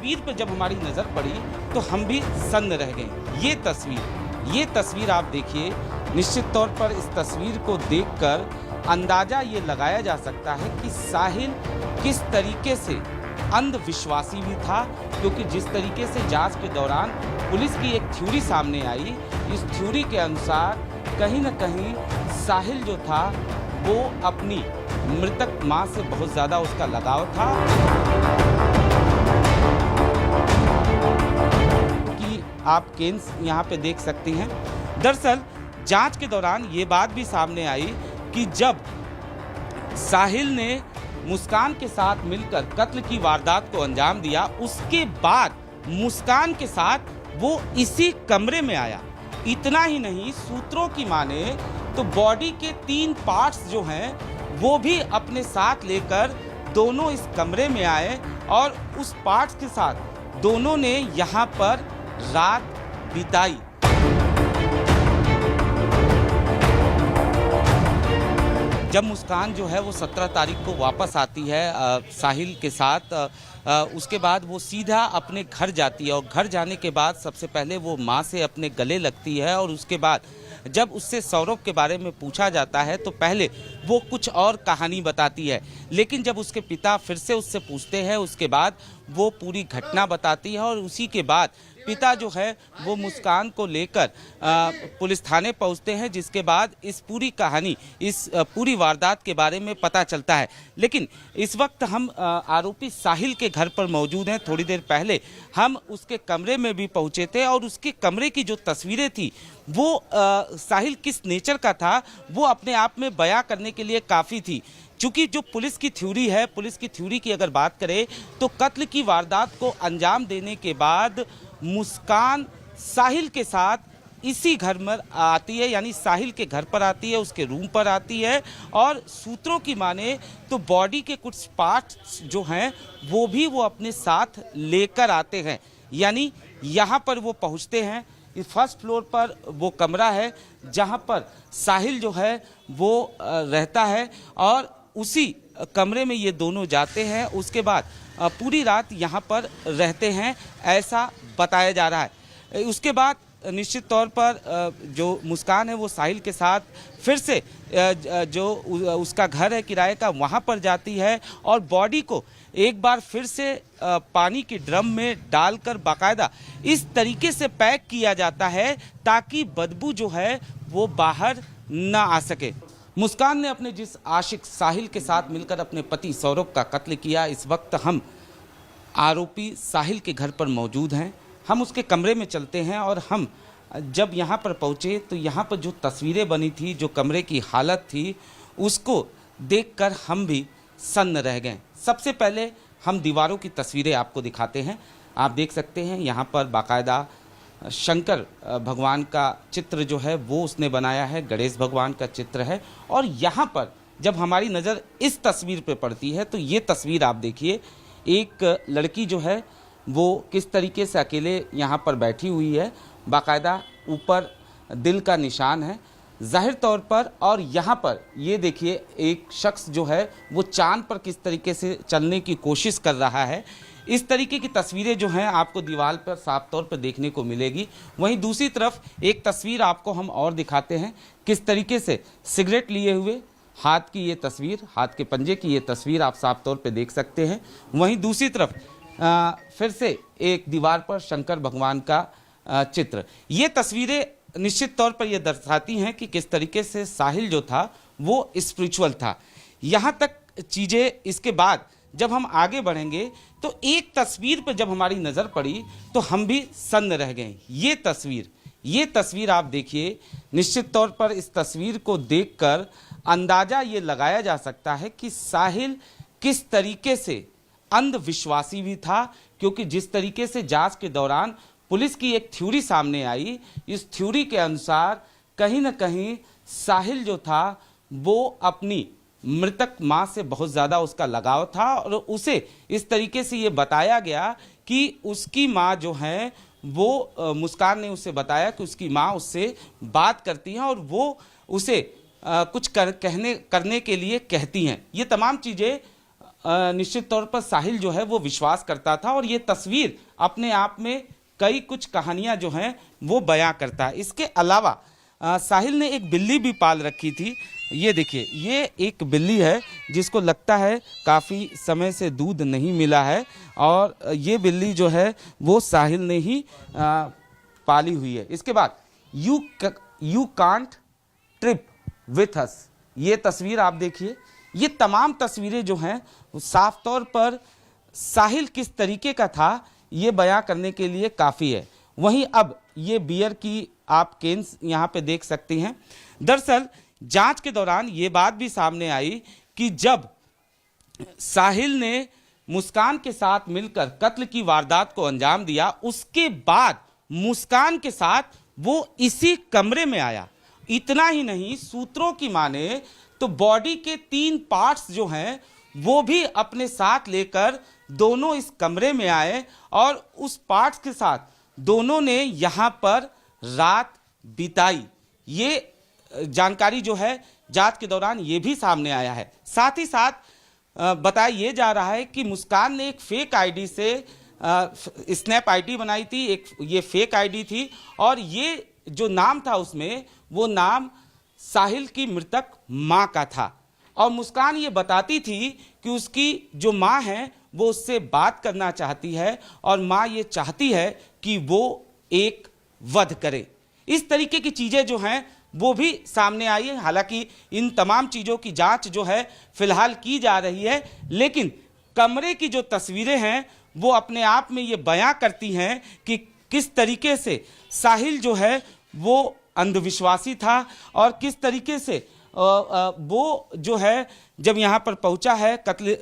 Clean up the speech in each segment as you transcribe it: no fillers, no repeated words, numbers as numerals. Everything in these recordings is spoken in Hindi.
तस्वीर पर जब हमारी नज़र पड़ी तो हम भी सन्न रह गए। ये तस्वीर आप देखिए, निश्चित तौर पर इस तस्वीर को देखकर अंदाज़ा ये लगाया जा सकता है कि साहिल किस तरीके से अंधविश्वासी भी था, क्योंकि जिस तरीके से जांच के दौरान पुलिस की एक थ्योरी सामने आई, इस थ्योरी के अनुसार कहीं न कहीं साहिल जो था वो अपनी मृतक मां से बहुत ज़्यादा उसका लगाव था कि आप केस यहाँ पे देख सकते हैं। दरअसल जांच के दौरान ये बात भी सामने आई कि जब साहिल ने मुस्कान के साथ मिलकर कत्ल की वारदात को अंजाम दिया, उसके बाद मुस्कान के साथ वो इसी कमरे में आया। इतना ही नहीं, सूत्रों की माने तो बॉडी के 3 पार्ट्स जो हैं वो भी अपने साथ लेकर दोनों इस कमरे में आए और उस पार्ट्स के साथ दोनों ने यहाँ पर रात बिताई। जब मुस्कान जो है वो 17 तारीख को वापस आती है साहिल के साथ, उसके बाद वो सीधा अपने घर जाती है और घर जाने के बाद सबसे पहले वो माँ से अपने गले लगती है और उसके बाद जब उससे सौरभ के बारे में पूछा जाता है तो पहले वो कुछ और कहानी बताती है, लेकिन जब उसके पिता फिर से उससे पूछते हैं उसके बाद वो पूरी घटना बताती है और उसी के बाद पिता जो है वो मुस्कान को लेकर पुलिस थाने पहुंचते हैं, जिसके बाद इस पूरी कहानी, इस पूरी वारदात के बारे में पता चलता है। लेकिन इस वक्त हम आरोपी साहिल के घर पर मौजूद हैं। थोड़ी देर पहले हम उसके कमरे में भी पहुंचे थे और उसके कमरे की जो तस्वीरें थी वो साहिल किस नेचर का था वो अपने आप में बयां करने के लिए काफ़ी थी। चूँकि जो पुलिस की थ्योरी है, पुलिस की थ्योरी की अगर बात करें तो कत्ल की वारदात को अंजाम देने के बाद मुस्कान साहिल के साथ इसी घर में आती है, यानी साहिल के घर पर आती है, उसके रूम पर आती है और सूत्रों की माने तो बॉडी के कुछ पार्ट्स जो हैं वो भी वो अपने साथ लेकर आते हैं। यानी यहाँ पर वो पहुँचते हैं, इस फर्स्ट फ्लोर पर वो कमरा है जहाँ पर साहिल जो है वो रहता है और उसी कमरे में ये दोनों जाते हैं। उसके बाद पूरी रात यहाँ पर रहते हैं, ऐसा बताया जा रहा है। उसके बाद निश्चित तौर पर जो मुस्कान है वो साहिल के साथ फिर से जो उसका घर है किराए का वहाँ पर जाती है और बॉडी को एक बार फिर से पानी के ड्रम में डालकर बाकायदा इस तरीके से पैक किया जाता है ताकि बदबू जो है वो बाहर ना आ सके। मुस्कान ने अपने जिस आशिक साहिल के साथ मिलकर अपने पति सौरभ का कत्ल किया, इस वक्त हम आरोपी साहिल के घर पर मौजूद हैं। हम उसके कमरे में चलते हैं और हम जब यहाँ पर पहुँचे तो यहाँ पर जो तस्वीरें बनी थी, जो कमरे की हालत थी, उसको देखकर हम भी सन्न रह गए। सबसे पहले हम दीवारों की तस्वीरें आपको दिखाते हैं। आप देख सकते हैं यहाँ पर बाकायदा शंकर भगवान का चित्र जो है वो उसने बनाया है, गणेश भगवान का चित्र है और यहाँ पर जब हमारी नज़र इस तस्वीर पे पड़ती है तो ये तस्वीर आप देखिए, एक लड़की जो है वो किस तरीके से अकेले यहाँ पर बैठी हुई है, बाकायदा ऊपर दिल का निशान है जाहिर तौर पर, और यहाँ पर ये देखिए एक शख्स जो है वो चांद पर किस तरीके से चलने की कोशिश कर रहा है। इस तरीके की तस्वीरें जो हैं आपको दीवार पर साफ तौर पर देखने को मिलेगी। वहीं दूसरी तरफ एक तस्वीर आपको हम और दिखाते हैं, किस तरीके से सिगरेट लिए हुए हाथ की ये तस्वीर, हाथ के पंजे की ये तस्वीर आप साफ तौर पे देख सकते हैं। वहीं दूसरी तरफ फिर से एक दीवार पर शंकर भगवान का चित्र। ये तस्वीरें निश्चित तौर पर ये दर्शाती हैं कि किस तरीके से साहिल जो था वो स्पिरिचुअल था। यहाँ तक चीज़ें, इसके बाद जब हम आगे बढ़ेंगे तो एक तस्वीर पर जब हमारी नज़र पड़ी तो हम भी सन्न रह गए। ये तस्वीर आप देखिए, निश्चित तौर पर इस तस्वीर को देखकर अंदाज़ा ये लगाया जा सकता है कि साहिल किस तरीके से अंधविश्वासी भी था, क्योंकि जिस तरीके से जांच के दौरान पुलिस की एक थ्योरी सामने आई, इस थ्योरी के अनुसार कहीं न कहीं साहिल जो था वो अपनी मृतक मां से बहुत ज़्यादा उसका लगाव था और उसे इस तरीके से ये बताया गया कि उसकी मां जो है वो मुस्कान ने उसे बताया कि उसकी मां उससे बात करती हैं और वो उसे कुछ करने के लिए कहती हैं। ये तमाम चीज़ें निश्चित तौर पर साहिल जो है वो विश्वास करता था और ये तस्वीर अपने आप में कई कुछ कहानियां जो हैं वो बयां करता है। इसके अलावा साहिल ने एक बिल्ली भी पाल रखी थी। ये देखिए, ये एक बिल्ली है जिसको लगता है काफ़ी समय से दूध नहीं मिला है और ये बिल्ली जो है वो साहिल ने ही पाली हुई है। इसके बाद you can't trip with us, ये तस्वीर आप देखिए। ये तमाम तस्वीरें जो हैं साफ तौर पर साहिल किस तरीके का था ये बयां करने के लिए काफ़ी है। वहीं अब ये बियर की आप केन्स यहाँ पे देख सकती हैं। दरअसल जांच के दौरान ये बात भी सामने आई कि जब साहिल ने मुस्कान के साथ मिलकर कत्ल की वारदात को अंजाम दिया, उसके बाद मुस्कान के साथ वो इसी कमरे में आया। इतना ही नहीं, सूत्रों की माने तो बॉडी के 3 पार्ट्स जो हैं वो भी अपने साथ लेकर दोनों इस कमरे में आए और उस पार्ट्स के साथ दोनों ने यहाँ पर रात बिताई। ये जानकारी जो है जांच के दौरान ये भी सामने आया है। साथ ही साथ बताया ये जा रहा है कि मुस्कान ने एक फेक आईडी से स्नैप आईडी बनाई थी, एक ये फेक आईडी थी और ये जो नाम था उसमें वो नाम साहिल की मृतक माँ का था और मुस्कान ये बताती थी कि उसकी जो माँ है वो उससे बात करना चाहती है और माँ ये चाहती है कि वो एक वध करे। इस तरीके की चीज़ें जो हैं वो भी सामने आई है। हालांकि इन तमाम चीज़ों की जांच जो है फिलहाल की जा रही है, लेकिन कमरे की जो तस्वीरें हैं वो अपने आप में ये बयां करती हैं कि किस तरीके से साहिल जो है वो अंधविश्वासी था और किस तरीके से वो जो है जब यहाँ पर पहुँचा है कत्ल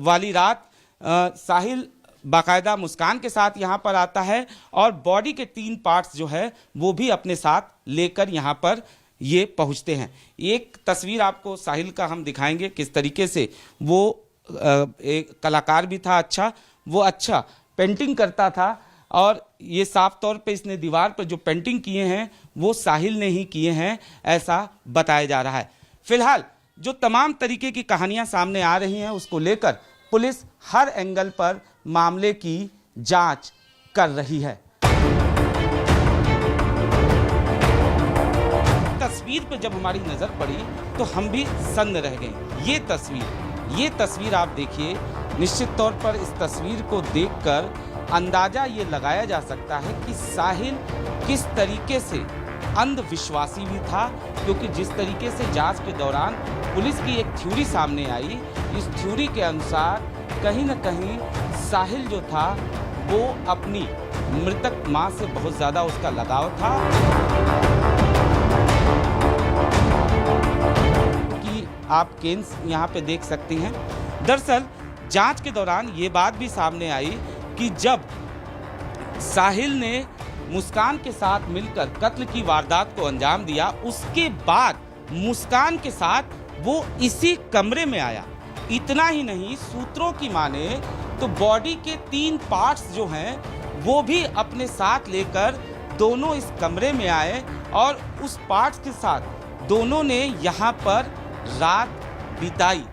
वाली रात, साहिल बाकायदा मुस्कान के साथ यहाँ पर आता है और बॉडी के 3 पार्ट्स जो है वो भी अपने साथ लेकर यहाँ पर ये पहुँचते हैं। एक तस्वीर आपको साहिल का हम दिखाएंगे किस तरीके से वो एक कलाकार भी था, वो अच्छा पेंटिंग करता था और ये साफ तौर पे इसने दीवार पर जो पेंटिंग किए हैं वो साहिल ने ही किए हैं, ऐसा बताया जा रहा है। फिलहाल जो तमाम तरीके की कहानियां सामने आ रही हैं उसको लेकर पुलिस हर एंगल पर मामले की जांच कर रही है। तस्वीर पर जब हमारी नजर पड़ी तो हम भी सन्न रह गए। ये तस्वीर आप देखिए। निश्चित तौर पर इस तस्वीर को देखकर अंदाजा ये लगाया जा सकता है कि साहिल किस तरीके से अंधविश्वासी भी था, क्योंकि जिस तरीके से जांच के दौरान पुलिस की एक थ्योरी सामने आई, इस थ्योरी के अनुसार कहीं न कहीं साहिल जो था वो अपनी मृतक मां से बहुत ज़्यादा उसका लगाव था। कि आप केन्स यहाँ पे देख सकती हैं। दरअसल जांच के दौरान ये बात भी सामने आई कि जब साहिल ने मुस्कान के साथ मिलकर कत्ल की वारदात को अंजाम दिया, उसके बाद मुस्कान के साथ वो इसी कमरे में आया। इतना ही नहीं, सूत्रों की माने तो बॉडी के 3 पार्ट्स जो हैं वो भी अपने साथ लेकर दोनों इस कमरे में आए और उस पार्ट्स के साथ दोनों ने यहाँ पर रात बिताई।